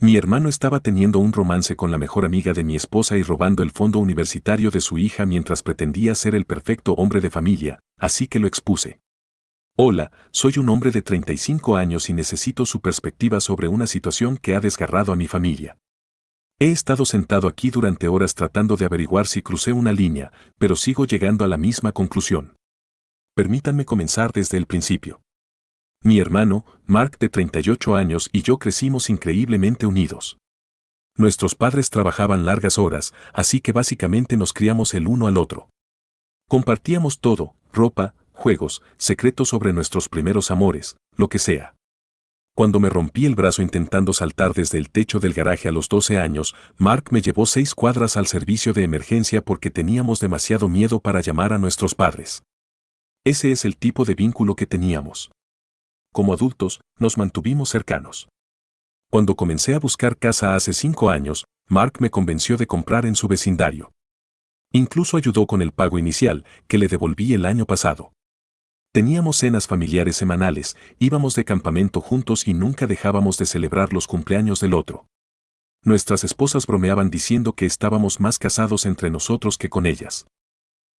Mi hermano estaba teniendo un romance con la mejor amiga de mi esposa y robando el fondo universitario de su hija mientras pretendía ser el perfecto hombre de familia, así que lo expuse. Hola, soy un hombre de 35 años y necesito su perspectiva sobre una situación que ha desgarrado a mi familia. He estado sentado aquí durante horas tratando de averiguar si crucé una línea, pero sigo llegando a la misma conclusión. Permítanme comenzar desde el principio. Mi hermano, Mark de 38 años y yo crecimos increíblemente unidos. Nuestros padres trabajaban largas horas, así que básicamente nos criamos el uno al otro. Compartíamos todo, ropa, juegos, secretos sobre nuestros primeros amores, lo que sea. Cuando me rompí el brazo intentando saltar desde el techo del garaje a los 12 años, Mark me llevó 6 cuadras al servicio de emergencia porque teníamos demasiado miedo para llamar a nuestros padres. Ese es el tipo de vínculo que teníamos. Como adultos, nos mantuvimos cercanos. Cuando comencé a buscar casa hace 5 años, Mark me convenció de comprar en su vecindario. Incluso ayudó con el pago inicial, que le devolví el año pasado. Teníamos cenas familiares semanales, íbamos de campamento juntos y nunca dejábamos de celebrar los cumpleaños del otro. Nuestras esposas bromeaban diciendo que estábamos más casados entre nosotros que con ellas.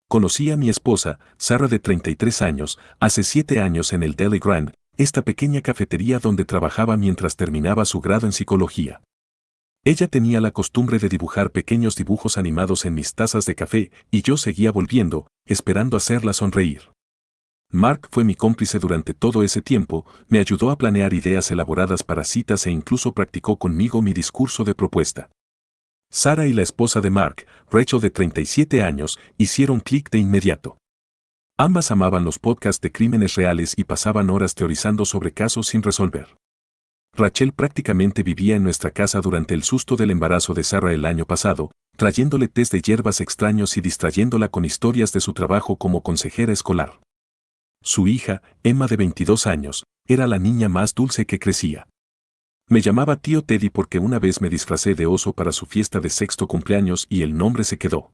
Conocí a mi esposa, Sarah de 33 años, hace 7 años en el Deli Grand, esta pequeña cafetería donde trabajaba mientras terminaba su grado en psicología. Ella tenía la costumbre de dibujar pequeños dibujos animados en mis tazas de café y yo seguía volviendo, esperando hacerla sonreír. Mark fue mi cómplice durante todo ese tiempo, me ayudó a planear ideas elaboradas para citas e incluso practicó conmigo mi discurso de propuesta. Sarah y la esposa de Mark, Rachel de 37 años, hicieron clic de inmediato. Ambas amaban los podcasts de crímenes reales y pasaban horas teorizando sobre casos sin resolver. Rachel prácticamente vivía en nuestra casa durante el susto del embarazo de Sarah el año pasado, trayéndole tés de hierbas extraños y distrayéndola con historias de su trabajo como consejera escolar. Su hija, Emma de 22 años, era la niña más dulce que crecía. Me llamaba tío Teddy porque una vez me disfracé de oso para su fiesta de sexto cumpleaños y el nombre se quedó.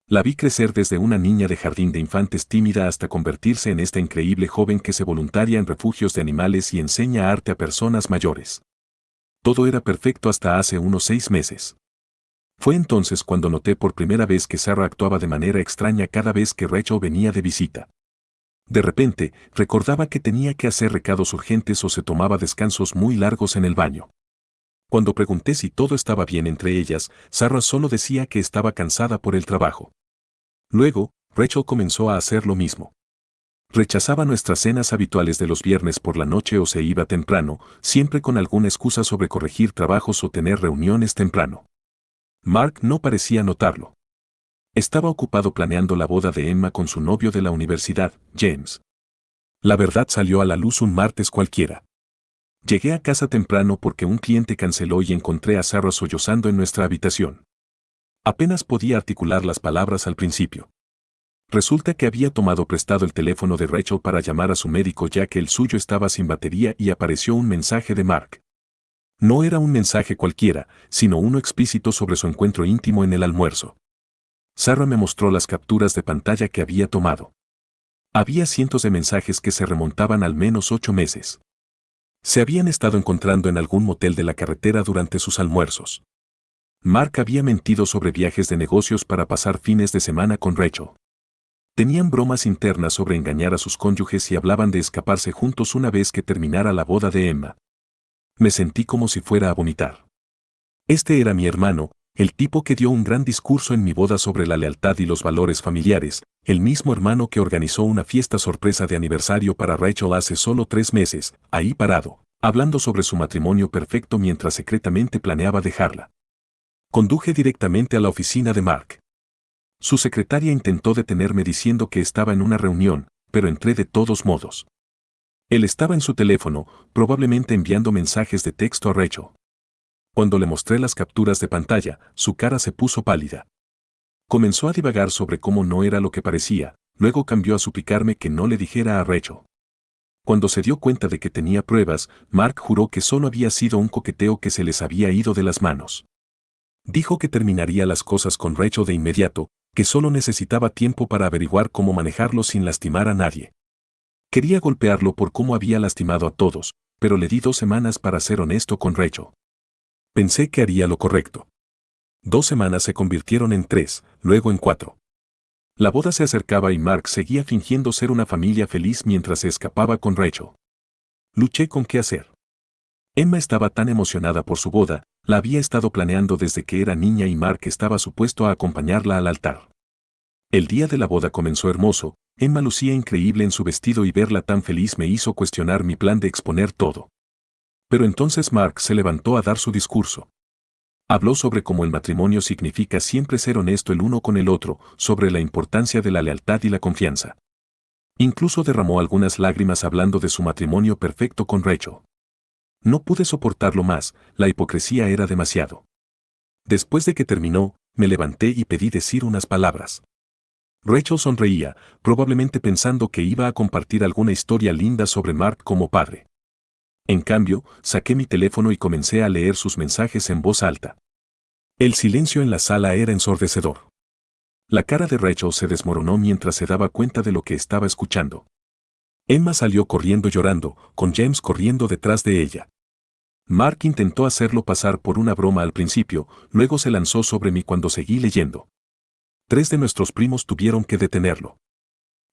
La vi crecer desde una niña de jardín de infantes tímida hasta convertirse en esta increíble joven que se voluntaria en refugios de animales y enseña arte a personas mayores. Todo era perfecto hasta hace unos 6 meses. Fue entonces cuando noté por primera vez que Sarah actuaba de manera extraña cada vez que Rachel venía de visita. De repente, recordaba que tenía que hacer recados urgentes o se tomaba descansos muy largos en el baño. Cuando pregunté si todo estaba bien entre ellas, Sarah solo decía que estaba cansada por el trabajo. Luego, Rachel comenzó a hacer lo mismo. Rechazaba nuestras cenas habituales de los viernes por la noche o se iba temprano, siempre con alguna excusa sobre corregir trabajos o tener reuniones temprano. Mark no parecía notarlo. Estaba ocupado planeando la boda de Emma con su novio de la universidad, James. La verdad salió a la luz un martes cualquiera. Llegué a casa temprano porque un cliente canceló y encontré a Sarah sollozando en nuestra habitación. Apenas podía articular las palabras al principio. Resulta que había tomado prestado el teléfono de Rachel para llamar a su médico ya que el suyo estaba sin batería y apareció un mensaje de Mark. No era un mensaje cualquiera, sino uno explícito sobre su encuentro íntimo en el almuerzo. Sarah me mostró las capturas de pantalla que había tomado. Había cientos de mensajes que se remontaban al menos 8 meses. Se habían estado encontrando en algún motel de la carretera durante sus almuerzos. Mark había mentido sobre viajes de negocios para pasar fines de semana con Rachel. Tenían bromas internas sobre engañar a sus cónyuges y hablaban de escaparse juntos una vez que terminara la boda de Emma. Me sentí como si fuera a vomitar. Este era mi hermano, el tipo que dio un gran discurso en mi boda sobre la lealtad y los valores familiares, el mismo hermano que organizó una fiesta sorpresa de aniversario para Rachel hace solo 3 meses, ahí parado, hablando sobre su matrimonio perfecto mientras secretamente planeaba dejarla. Conduje directamente a la oficina de Mark. Su secretaria intentó detenerme diciendo que estaba en una reunión, pero entré de todos modos. Él estaba en su teléfono, probablemente enviando mensajes de texto a Rachel. Cuando le mostré las capturas de pantalla, su cara se puso pálida. Comenzó a divagar sobre cómo no era lo que parecía, luego cambió a suplicarme que no le dijera a Rachel. Cuando se dio cuenta de que tenía pruebas, Mark juró que solo había sido un coqueteo que se les había ido de las manos. Dijo que terminaría las cosas con Rachel de inmediato, que solo necesitaba tiempo para averiguar cómo manejarlo sin lastimar a nadie. Quería golpearlo por cómo había lastimado a todos, pero le di 2 semanas para ser honesto con Rachel. Pensé que haría lo correcto. 2 semanas se convirtieron en 3, luego en 4. La boda se acercaba y Mark seguía fingiendo ser una familia feliz mientras se escapaba con Rachel. Luché con qué hacer. Emma estaba tan emocionada por su boda, la había estado planeando desde que era niña y Mark estaba supuesto a acompañarla al altar. El día de la boda comenzó hermoso, Emma lucía increíble en su vestido y verla tan feliz me hizo cuestionar mi plan de exponer todo. Pero entonces Mark se levantó a dar su discurso. Habló sobre cómo el matrimonio significa siempre ser honesto el uno con el otro, sobre la importancia de la lealtad y la confianza. Incluso derramó algunas lágrimas hablando de su matrimonio perfecto con Rachel. No pude soportarlo más, la hipocresía era demasiado. Después de que terminó, me levanté y pedí decir unas palabras. Rachel sonreía, probablemente pensando que iba a compartir alguna historia linda sobre Mark como padre. En cambio, saqué mi teléfono y comencé a leer sus mensajes en voz alta. El silencio en la sala era ensordecedor. La cara de Rachel se desmoronó mientras se daba cuenta de lo que estaba escuchando. Emma salió corriendo llorando, con James corriendo detrás de ella. Mark intentó hacerlo pasar por una broma al principio, luego se lanzó sobre mí cuando seguí leyendo. 3 de nuestros primos tuvieron que detenerlo.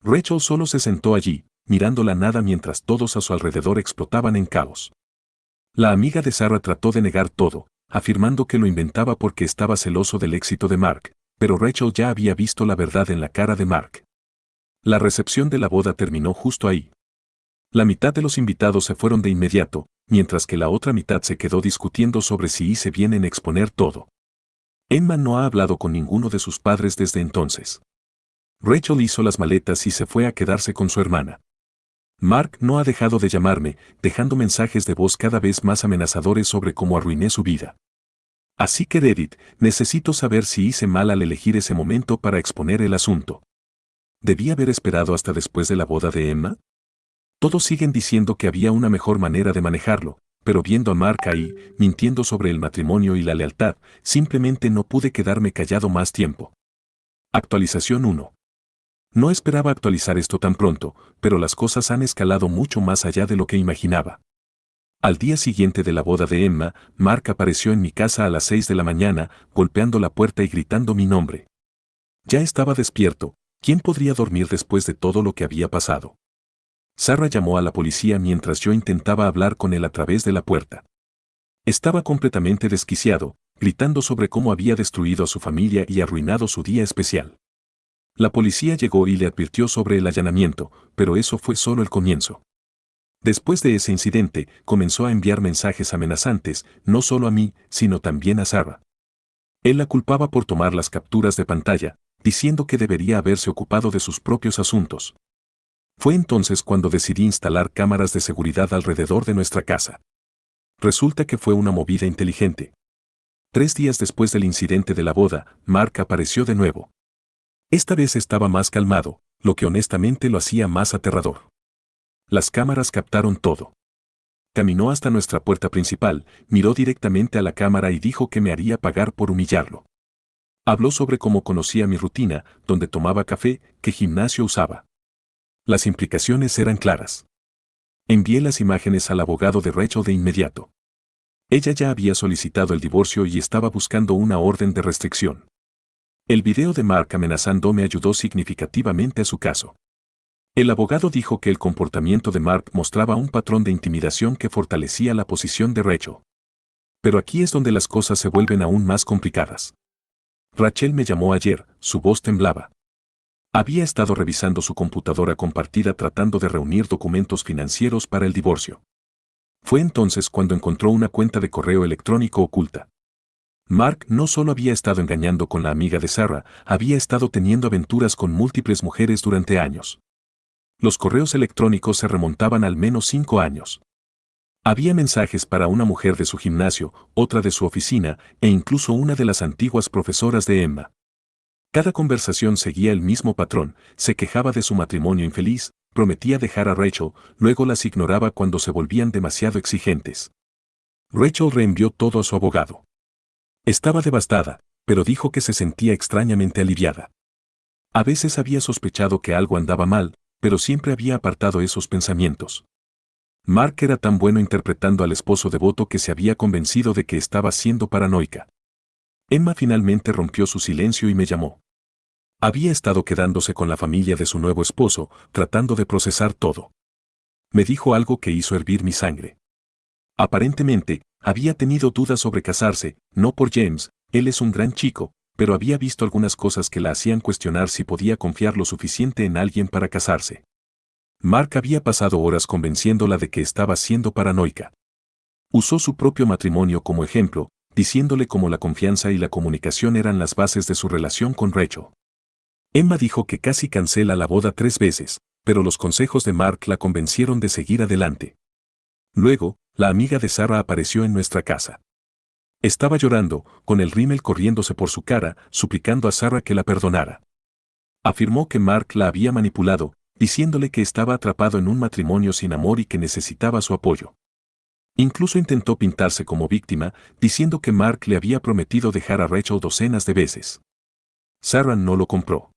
Rachel solo se sentó allí, mirando la nada mientras todos a su alrededor explotaban en caos. La amiga de Sarah trató de negar todo, afirmando que lo inventaba porque estaba celoso del éxito de Mark, pero Rachel ya había visto la verdad en la cara de Mark. La recepción de la boda terminó justo ahí. La mitad de los invitados se fueron de inmediato, mientras que la otra mitad se quedó discutiendo sobre si hice bien en exponer todo. Emma no ha hablado con ninguno de sus padres desde entonces. Rachel hizo las maletas y se fue a quedarse con su hermana. Mark no ha dejado de llamarme, dejando mensajes de voz cada vez más amenazadores sobre cómo arruiné su vida. Así que Edith, necesito saber si hice mal al elegir ese momento para exponer el asunto. ¿Debí haber esperado hasta después de la boda de Emma? Todos siguen diciendo que había una mejor manera de manejarlo, pero viendo a Mark ahí, mintiendo sobre el matrimonio y la lealtad, simplemente no pude quedarme callado más tiempo. Actualización 1. No esperaba actualizar esto tan pronto, pero las cosas han escalado mucho más allá de lo que imaginaba. Al día siguiente de la boda de Emma, Mark apareció en mi casa a las 6 de la mañana, golpeando la puerta y gritando mi nombre. Ya estaba despierto, ¿quién podría dormir después de todo lo que había pasado? Sarah llamó a la policía mientras yo intentaba hablar con él a través de la puerta. Estaba completamente desquiciado, gritando sobre cómo había destruido a su familia y arruinado su día especial. La policía llegó y le advirtió sobre el allanamiento, pero eso fue solo el comienzo. Después de ese incidente, comenzó a enviar mensajes amenazantes, no solo a mí, sino también a Sarah. Él la culpaba por tomar las capturas de pantalla, diciendo que debería haberse ocupado de sus propios asuntos. Fue entonces cuando decidí instalar cámaras de seguridad alrededor de nuestra casa. Resulta que fue una movida inteligente. 3 días después del incidente de la boda, Mark apareció de nuevo. Esta vez estaba más calmado, lo que honestamente lo hacía más aterrador. Las cámaras captaron todo. Caminó hasta nuestra puerta principal, miró directamente a la cámara y dijo que me haría pagar por humillarlo. Habló sobre cómo conocía mi rutina, dónde tomaba café, qué gimnasio usaba. Las implicaciones eran claras. Envié las imágenes al abogado de Rachel de inmediato. Ella ya había solicitado el divorcio y estaba buscando una orden de restricción. El video de Mark amenazándome ayudó significativamente a su caso. El abogado dijo que el comportamiento de Mark mostraba un patrón de intimidación que fortalecía la posición de Rachel. Pero aquí es donde las cosas se vuelven aún más complicadas. Rachel me llamó ayer, su voz temblaba. Había estado revisando su computadora compartida tratando de reunir documentos financieros para el divorcio. Fue entonces cuando encontró una cuenta de correo electrónico oculta. Mark no solo había estado engañando con la amiga de Sarah, había estado teniendo aventuras con múltiples mujeres durante años. Los correos electrónicos se remontaban al menos 5 años. Había mensajes para una mujer de su gimnasio, otra de su oficina, e incluso una de las antiguas profesoras de Emma. Cada conversación seguía el mismo patrón, se quejaba de su matrimonio infeliz, prometía dejar a Rachel, luego las ignoraba cuando se volvían demasiado exigentes. Rachel reenvió todo a su abogado. Estaba devastada, pero dijo que se sentía extrañamente aliviada. A veces había sospechado que algo andaba mal, pero siempre había apartado esos pensamientos. Mark era tan bueno interpretando al esposo devoto que se había convencido de que estaba siendo paranoica. Emma finalmente rompió su silencio y me llamó. Había estado quedándose con la familia de su nuevo esposo, tratando de procesar todo. Me dijo algo que hizo hervir mi sangre. Aparentemente, había tenido dudas sobre casarse, no por James, él es un gran chico, pero había visto algunas cosas que la hacían cuestionar si podía confiar lo suficiente en alguien para casarse. Mark había pasado horas convenciéndola de que estaba siendo paranoica. Usó su propio matrimonio como ejemplo, diciéndole cómo la confianza y la comunicación eran las bases de su relación con Rachel. Emma dijo que casi cancela la boda 3 veces, pero los consejos de Mark la convencieron de seguir adelante. Luego, la amiga de Sarah apareció en nuestra casa. Estaba llorando, con el rímel corriéndose por su cara, suplicando a Sarah que la perdonara. Afirmó que Mark la había manipulado, diciéndole que estaba atrapado en un matrimonio sin amor y que necesitaba su apoyo. Incluso intentó pintarse como víctima, diciendo que Mark le había prometido dejar a Rachel docenas de veces. Sarah no lo compró.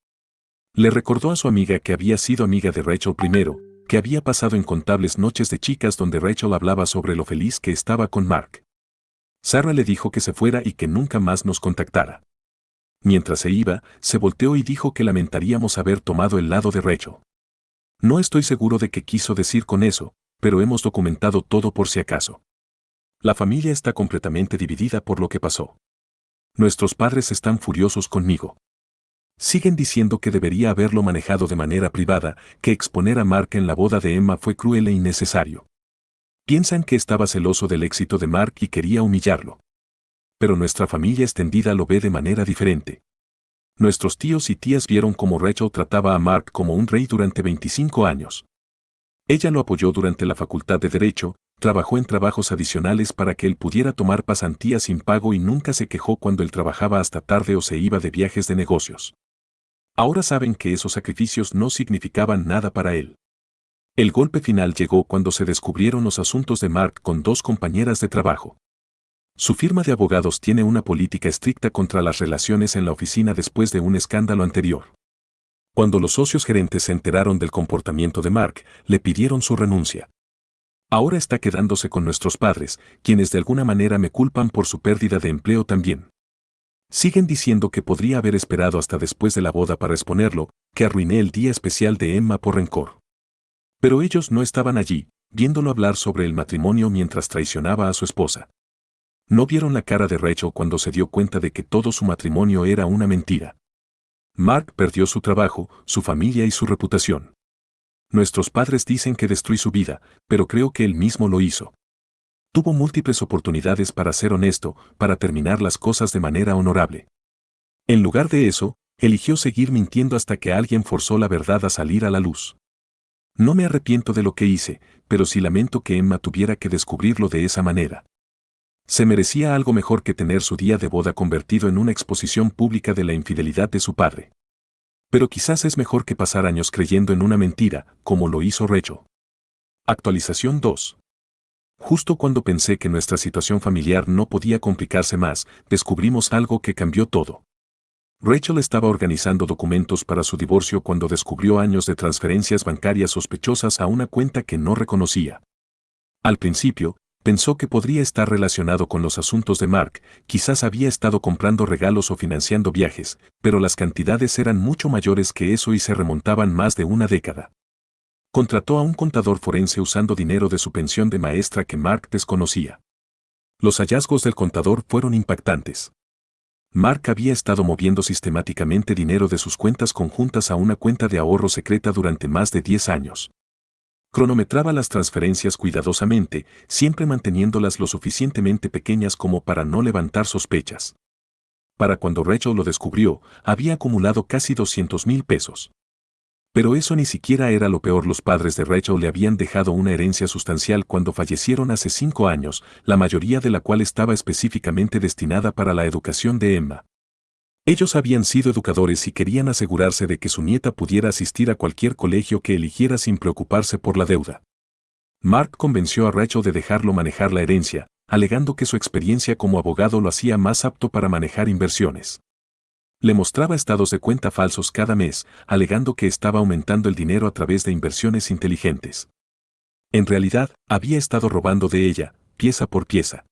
Le recordó a su amiga que había sido amiga de Rachel primero, que había pasado incontables noches de chicas donde Rachel hablaba sobre lo feliz que estaba con Mark. Sarah le dijo que se fuera y que nunca más nos contactara. Mientras se iba, se volteó y dijo que lamentaríamos haber tomado el lado de Rachel. No estoy seguro de qué quiso decir con eso, pero hemos documentado todo por si acaso. La familia está completamente dividida por lo que pasó. Nuestros padres están furiosos conmigo. Siguen diciendo que debería haberlo manejado de manera privada, que exponer a Mark en la boda de Emma fue cruel e innecesario. Piensan que estaba celoso del éxito de Mark y quería humillarlo. Pero nuestra familia extendida lo ve de manera diferente. Nuestros tíos y tías vieron cómo Rachel trataba a Mark como un rey durante 25 años. Ella lo apoyó durante la facultad de Derecho, trabajó en trabajos adicionales para que él pudiera tomar pasantías sin pago y nunca se quejó cuando él trabajaba hasta tarde o se iba de viajes de negocios. Ahora saben que esos sacrificios no significaban nada para él. El golpe final llegó cuando se descubrieron los asuntos de Mark con 2 compañeras de trabajo. Su firma de abogados tiene una política estricta contra las relaciones en la oficina después de un escándalo anterior. Cuando los socios gerentes se enteraron del comportamiento de Mark, le pidieron su renuncia. Ahora está quedándose con nuestros padres, quienes de alguna manera me culpan por su pérdida de empleo también. Siguen diciendo que podría haber esperado hasta después de la boda para exponerlo, que arruiné el día especial de Emma por rencor. Pero ellos no estaban allí, viéndolo hablar sobre el matrimonio mientras traicionaba a su esposa. No vieron la cara de Rachel cuando se dio cuenta de que todo su matrimonio era una mentira. Mark perdió su trabajo, su familia y su reputación. Nuestros padres dicen que destruí su vida, pero creo que él mismo lo hizo. Tuvo múltiples oportunidades para ser honesto, para terminar las cosas de manera honorable. En lugar de eso, eligió seguir mintiendo hasta que alguien forzó la verdad a salir a la luz. No me arrepiento de lo que hice, pero sí lamento que Emma tuviera que descubrirlo de esa manera. Se merecía algo mejor que tener su día de boda convertido en una exposición pública de la infidelidad de su padre. Pero quizás es mejor que pasar años creyendo en una mentira, como lo hizo Rachel. Actualización 2. Justo cuando pensé que nuestra situación familiar no podía complicarse más, descubrimos algo que cambió todo. Rachel estaba organizando documentos para su divorcio cuando descubrió años de transferencias bancarias sospechosas a una cuenta que no reconocía. Al principio, pensó que podría estar relacionado con los asuntos de Mark, quizás había estado comprando regalos o financiando viajes, pero las cantidades eran mucho mayores que eso y se remontaban más de una década. Contrató a un contador forense usando dinero de su pensión de maestra que Mark desconocía. Los hallazgos del contador fueron impactantes. Mark había estado moviendo sistemáticamente dinero de sus cuentas conjuntas a una cuenta de ahorro secreta durante más de 10 años. Cronometraba las transferencias cuidadosamente, siempre manteniéndolas lo suficientemente pequeñas como para no levantar sospechas. Para cuando Rachel lo descubrió, había acumulado casi 200,000 pesos. Pero eso ni siquiera era lo peor. Los padres de Rachel le habían dejado una herencia sustancial cuando fallecieron hace 5 años, la mayoría de la cual estaba específicamente destinada para la educación de Emma. Ellos habían sido educadores y querían asegurarse de que su nieta pudiera asistir a cualquier colegio que eligiera sin preocuparse por la deuda. Mark convenció a Rachel de dejarlo manejar la herencia, alegando que su experiencia como abogado lo hacía más apto para manejar inversiones. Le mostraba estados de cuenta falsos cada mes, alegando que estaba aumentando el dinero a través de inversiones inteligentes. En realidad, había estado robando de ella, pieza por pieza.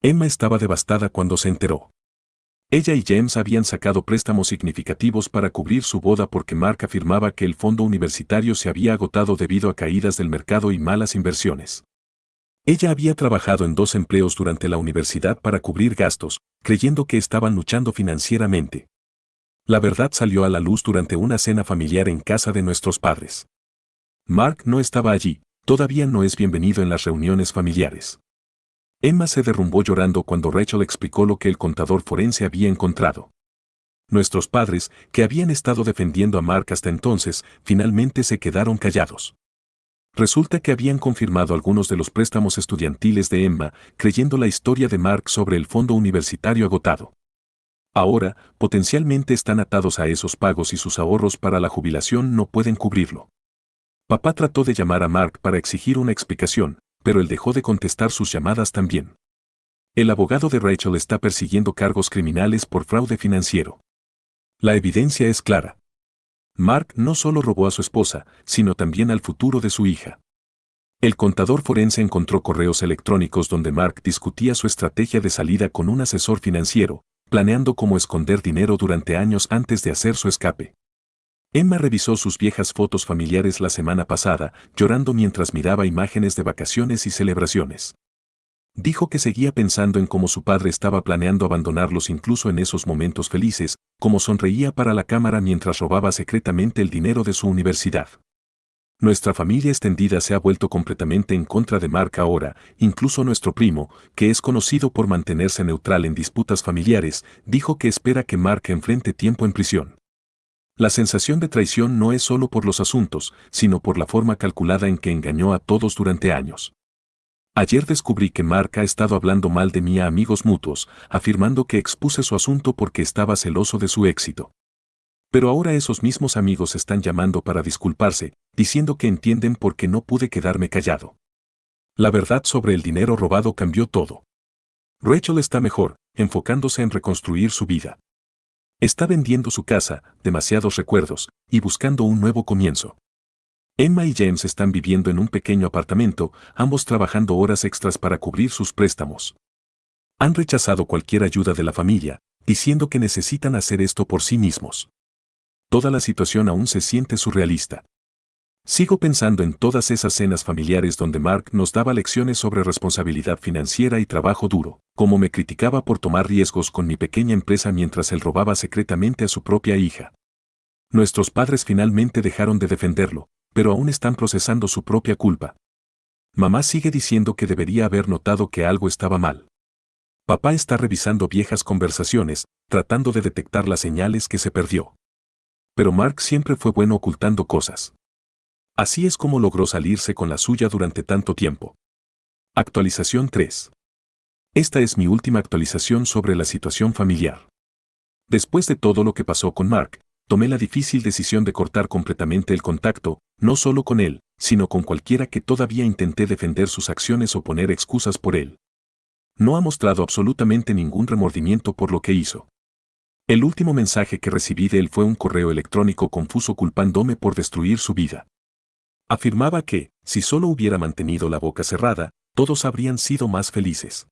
Emma estaba devastada cuando se enteró. Ella y James habían sacado préstamos significativos para cubrir su boda porque Mark afirmaba que el fondo universitario se había agotado debido a caídas del mercado y malas inversiones. Ella había trabajado en 2 empleos durante la universidad para cubrir gastos, creyendo que estaban luchando financieramente. La verdad salió a la luz durante una cena familiar en casa de nuestros padres. Mark no estaba allí, todavía no es bienvenido en las reuniones familiares. Emma se derrumbó llorando cuando Rachel explicó lo que el contador forense había encontrado. Nuestros padres, que habían estado defendiendo a Mark hasta entonces, finalmente se quedaron callados. Resulta que habían confirmado algunos de los préstamos estudiantiles de Emma, creyendo la historia de Mark sobre el fondo universitario agotado. Ahora, potencialmente están atados a esos pagos y sus ahorros para la jubilación no pueden cubrirlo. Papá trató de llamar a Mark para exigir una explicación, pero él dejó de contestar sus llamadas también. El abogado de Rachel está persiguiendo cargos criminales por fraude financiero. La evidencia es clara. Mark no solo robó a su esposa, sino también al futuro de su hija. El contador forense encontró correos electrónicos donde Mark discutía su estrategia de salida con un asesor financiero, planeando cómo esconder dinero durante años antes de hacer su escape. Emma revisó sus viejas fotos familiares la semana pasada, llorando mientras miraba imágenes de vacaciones y celebraciones. Dijo que seguía pensando en cómo su padre estaba planeando abandonarlos incluso en esos momentos felices, cómo sonreía para la cámara mientras robaba secretamente el dinero de su universidad. Nuestra familia extendida se ha vuelto completamente en contra de Mark ahora, incluso nuestro primo, que es conocido por mantenerse neutral en disputas familiares, dijo que espera que Mark enfrente tiempo en prisión. La sensación de traición no es solo por los asuntos, sino por la forma calculada en que engañó a todos durante años. Ayer descubrí que Mark ha estado hablando mal de mí a amigos mutuos, afirmando que expuse su asunto porque estaba celoso de su éxito. Pero ahora esos mismos amigos están llamando para disculparse, diciendo que entienden por qué no pude quedarme callado. La verdad sobre el dinero robado cambió todo. Rachel está mejor, enfocándose en reconstruir su vida. Está vendiendo su casa, demasiados recuerdos, y buscando un nuevo comienzo. Emma y James están viviendo en un pequeño apartamento, ambos trabajando horas extras para cubrir sus préstamos. Han rechazado cualquier ayuda de la familia, diciendo que necesitan hacer esto por sí mismos. Toda la situación aún se siente surrealista. Sigo pensando en todas esas cenas familiares donde Mark nos daba lecciones sobre responsabilidad financiera y trabajo duro, cómo me criticaba por tomar riesgos con mi pequeña empresa mientras él robaba secretamente a su propia hija. Nuestros padres finalmente dejaron de defenderlo, pero aún están procesando su propia culpa. Mamá sigue diciendo que debería haber notado que algo estaba mal. Papá está revisando viejas conversaciones, tratando de detectar las señales que se perdió. Pero Mark siempre fue bueno ocultando cosas. Así es como logró salirse con la suya durante tanto tiempo. Actualización 3. Esta es mi última actualización sobre la situación familiar. Después de todo lo que pasó con Mark, tomé la difícil decisión de cortar completamente el contacto, no solo con él, sino con cualquiera que todavía intenté defender sus acciones o poner excusas por él. No ha mostrado absolutamente ningún remordimiento por lo que hizo. El último mensaje que recibí de él fue un correo electrónico confuso culpándome por destruir su vida. Afirmaba que, si solo hubiera mantenido la boca cerrada, todos habrían sido más felices.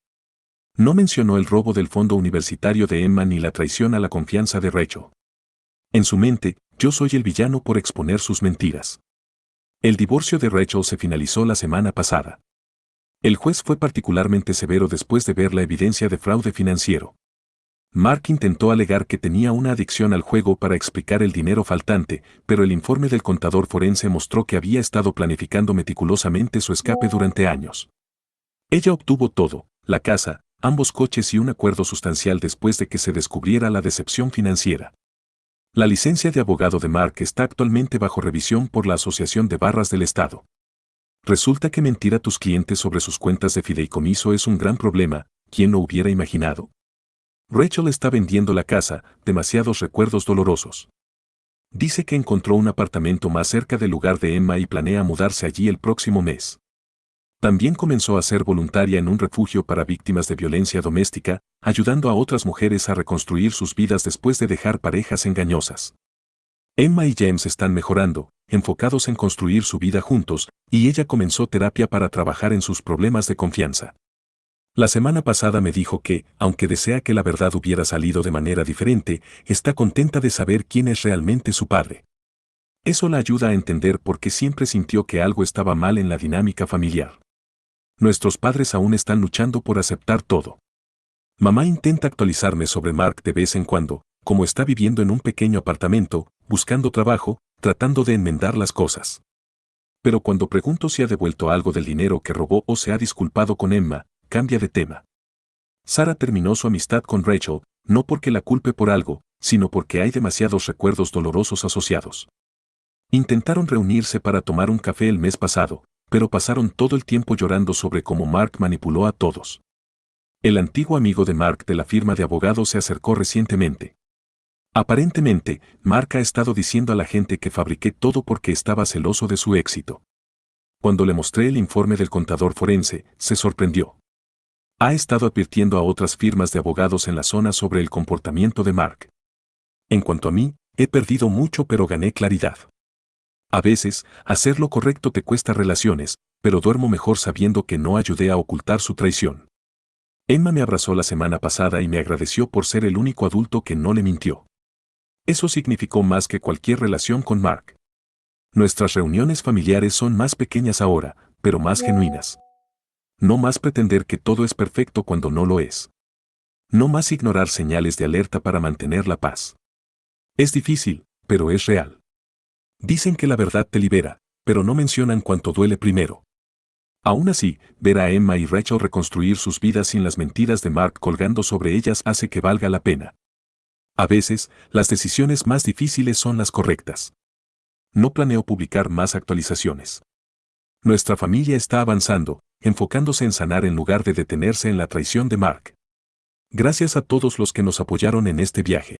No mencionó el robo del fondo universitario de Emma ni la traición a la confianza de Rachel. En su mente, yo soy el villano por exponer sus mentiras. El divorcio de Rachel se finalizó la semana pasada. El juez fue particularmente severo después de ver la evidencia de fraude financiero. Mark intentó alegar que tenía una adicción al juego para explicar el dinero faltante, pero el informe del contador forense mostró que había estado planificando meticulosamente su escape durante años. Ella obtuvo todo, la casa, ambos coches y un acuerdo sustancial después de que se descubriera la decepción financiera. La licencia de abogado de Mark está actualmente bajo revisión por la Asociación de Barras del Estado. Resulta que mentir a tus clientes sobre sus cuentas de fideicomiso es un gran problema, ¿quién lo hubiera imaginado? Rachel está vendiendo la casa, demasiados recuerdos dolorosos. Dice que encontró un apartamento más cerca del lugar de Emma y planea mudarse allí el próximo mes. También comenzó a ser voluntaria en un refugio para víctimas de violencia doméstica, ayudando a otras mujeres a reconstruir sus vidas después de dejar parejas engañosas. Emma y James están mejorando, enfocados en construir su vida juntos, y ella comenzó terapia para trabajar en sus problemas de confianza. La semana pasada me dijo que, aunque desea que la verdad hubiera salido de manera diferente, está contenta de saber quién es realmente su padre. Eso la ayuda a entender por qué siempre sintió que algo estaba mal en la dinámica familiar. Nuestros padres aún están luchando por aceptar todo. Mamá intenta actualizarme sobre Mark de vez en cuando, como está viviendo en un pequeño apartamento, buscando trabajo, tratando de enmendar las cosas. Pero cuando pregunto si ha devuelto algo del dinero que robó o se ha disculpado con Emma, cambia de tema. Sara terminó su amistad con Rachel, no porque la culpe por algo, sino porque hay demasiados recuerdos dolorosos asociados. Intentaron reunirse para tomar un café el mes pasado, pero pasaron todo el tiempo llorando sobre cómo Mark manipuló a todos. El antiguo amigo de Mark de la firma de abogados se acercó recientemente. Aparentemente, Mark ha estado diciendo a la gente que fabriqué todo porque estaba celoso de su éxito. Cuando le mostré el informe del contador forense, se sorprendió. Ha estado advirtiendo a otras firmas de abogados en la zona sobre el comportamiento de Mark. En cuanto a mí, he perdido mucho pero gané claridad. A veces, hacer lo correcto te cuesta relaciones, pero duermo mejor sabiendo que no ayudé a ocultar su traición. Emma me abrazó la semana pasada y me agradeció por ser el único adulto que no le mintió. Eso significó más que cualquier relación con Mark. Nuestras reuniones familiares son más pequeñas ahora, pero más genuinas. No más pretender que todo es perfecto cuando no lo es. No más ignorar señales de alerta para mantener la paz. Es difícil, pero es real. Dicen que la verdad te libera, pero no mencionan cuánto duele primero. Aún así, ver a Emma y Rachel reconstruir sus vidas sin las mentiras de Mark colgando sobre ellas hace que valga la pena. A veces, las decisiones más difíciles son las correctas. No planeo publicar más actualizaciones. Nuestra familia está avanzando, enfocándose en sanar en lugar de detenerse en la traición de Mark. Gracias a todos los que nos apoyaron en este viaje.